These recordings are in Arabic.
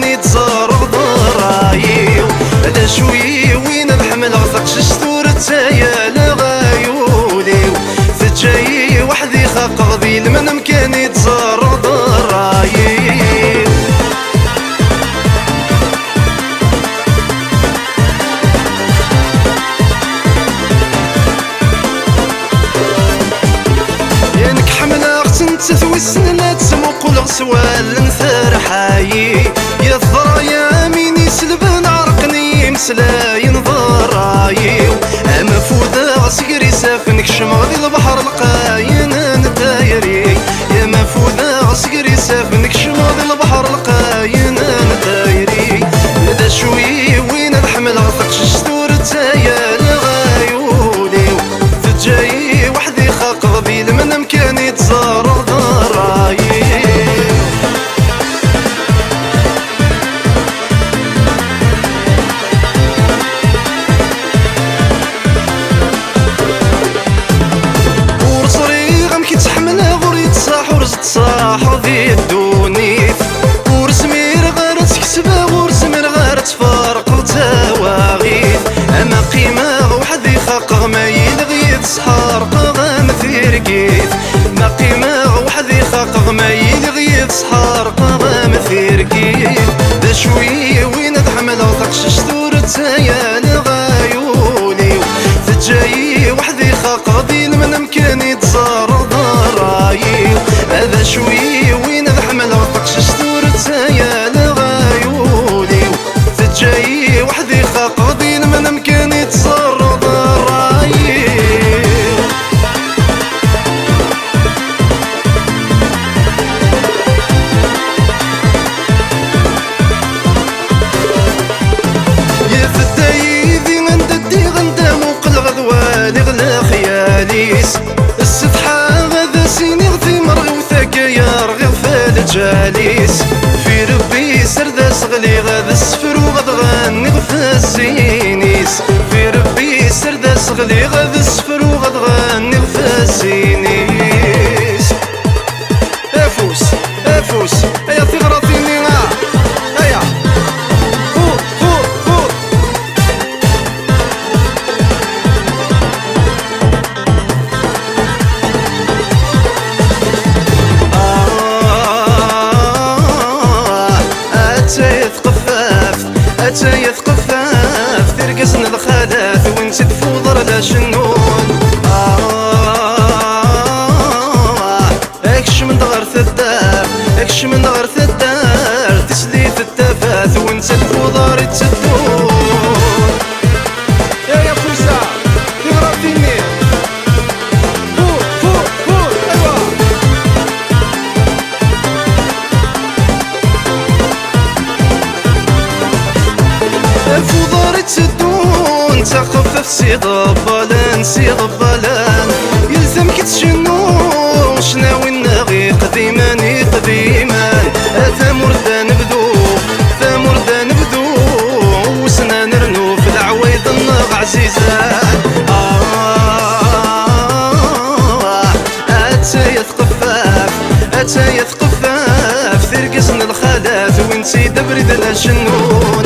كان يتزار ضرايو هذا شوي وين الحمل غزق شستور تايا لغايوليو فتجاي وحدي خاق غبيل من مكان يتزار ضرايو يانك حملة اختنت ثوسن لا تسمق الغسوال نثار حايي يا الضرايا مين يسلب نعرقني مسلاين ضرايو اما فوذا غسكري سافنك شمغ البحر القاين ندايري يا مفوذا غسكري سافنك شمغ البحر القاين ندايري هذا شوي وين الحمل غثق شستور تايا لغايوليو فتجاي وحدي خاق غبيل من مكان يتزار ضرايو صاح ذي الدونيث ورسمير غير تكسبه ورسمير غير تفارق تواغيث اما قيمة وحدي خاق ما يلغي تسحار قغام ثيركيث ما قيمة وحدي خاق ما يلغي تسحار قغام ثيركيث ذا شوي وين تحمل وثقش شتور تايا لغايوليو فتجاي وحدي خاق غبيل من مكان يتزار ضرايو هذا شوي وين الحمل وطقش شتور تايا لغايوليو فتجاي وحدي خاق غبيل من مكان يتزار ضرايو يا فتايدي غندا دي غندا موقل غدوالي غلا خياليس السفحة غدا سيني غثي مرغوثك يا رغيض فالجاليس في ربي سردا صغلي غدا السفر وغد غني غفا الزينيس في ربي سردا صغلي غدا السفر وغد غني غفا الزينيس افوس افوس هيا ثغرتيني هيا فوت فوت فوت أتايث قفاف ترقصنا الخلاث ونسد فوضر لا شنون اكش من دغر ثدار اكش من دغر ثدار تسليث التفاث ونسد فوضر تسدون يا فوسا تغرب فيني فوت فوت فوت ايوا الفضار تسدون تخفف سي ضبالان سي ضبالان يلزمك تشنون شناوي النغي قديماني قديمان ثمر ذا نبدو ثمر ذا نبدو وسنا نرنو في العويض النغ عزيزان أتايث قفاف أتايث قفاف ترقصنا الخلاث وانتي دبرد لا شنون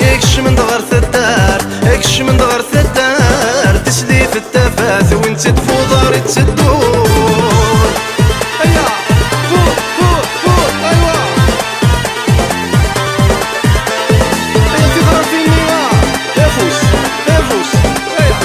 يكش من دغر ثدار يكش من دغر ثدار تسلي في التفاث وانت تفوضر تسدون هيا فوت فوت فوت ايوا هيا تضرب فيني افوس افوس هيا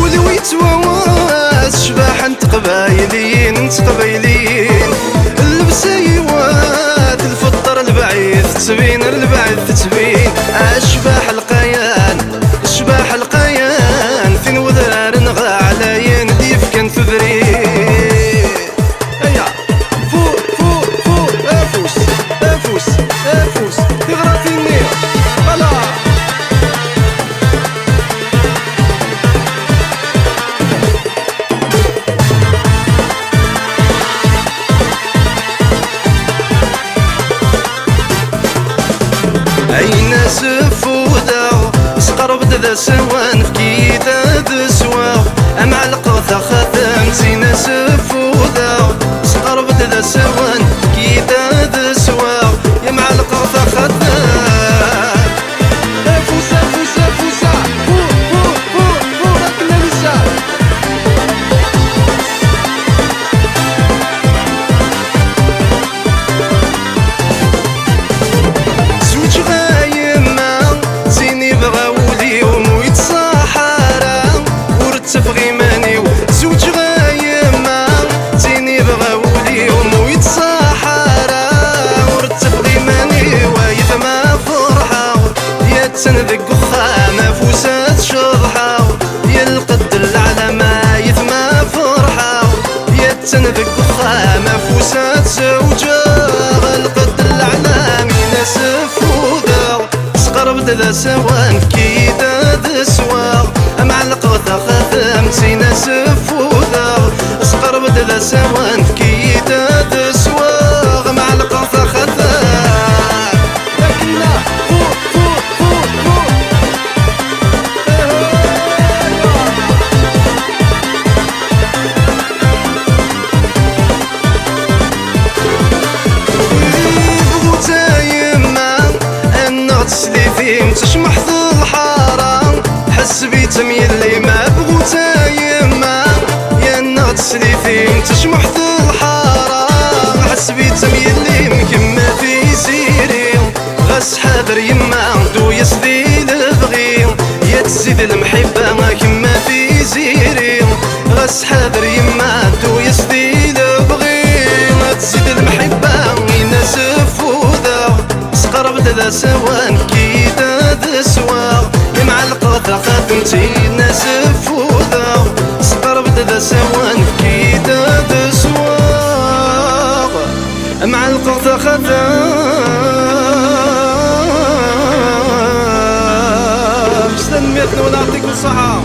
ولو يتواواس شباح انت قبايلين انت قبايلين البسيوات الفطر البعيث تسبين البعيث تسبين اشباح القيان اشباح القيان ثين وذرار نغا على ينديف كان تذرين هيا فوت فوت فوت افوس افوس افوس تغرى فيني هلا أين سفودا سقرب ذا سوان في كيدا ذا سوا أم علق القوثة خاتم زينة سفوذة سقربت ذا سوان كيدا ذا سوا يا مع القوثة خاتم فوسا فوسا فوسا فو فو فو فو راكنا نساء زوج غايمة زيني بغاولي ومويت صحارى ورتف غيماني زوج غايمة زيني بغاولي ومويت صحارى ورتف غيماني وايف ما فرحة يا تندق وخامة فوسات شضحة يا القد العلامة يثما فرحة يا تندق وخامة فوسات زوجة القد العلامة ناس فوذا سقربت ذا سوان كيدا ذا سوا مع القوثة خاتم زينة سفوذا سقربت ذا سوان كيدا ذا سوا مع القوثة خاتم لكننا فو فو فو فو بغوتا يما أنا تسليفي تشمح في الحارة حس بي تميلي ما بغوتا يما يا أنا تسليفي تشمح في الحارة حس بي تميلي مكمة في سيري غاس حاضر يما دويا سديد البغي يا تزيد المحبة كما في زيري غاس حاضر يما دويا سديد البغي تزيد المحبة ناس فوذا سقربت ذا سوان كيدا ذا سوا يا مع القوثة خاتمتي ناس فوذا سقربت ذا سوان كيدا ذا سوا مع القوثة خاتم استنى 100 ونعطيك الصحة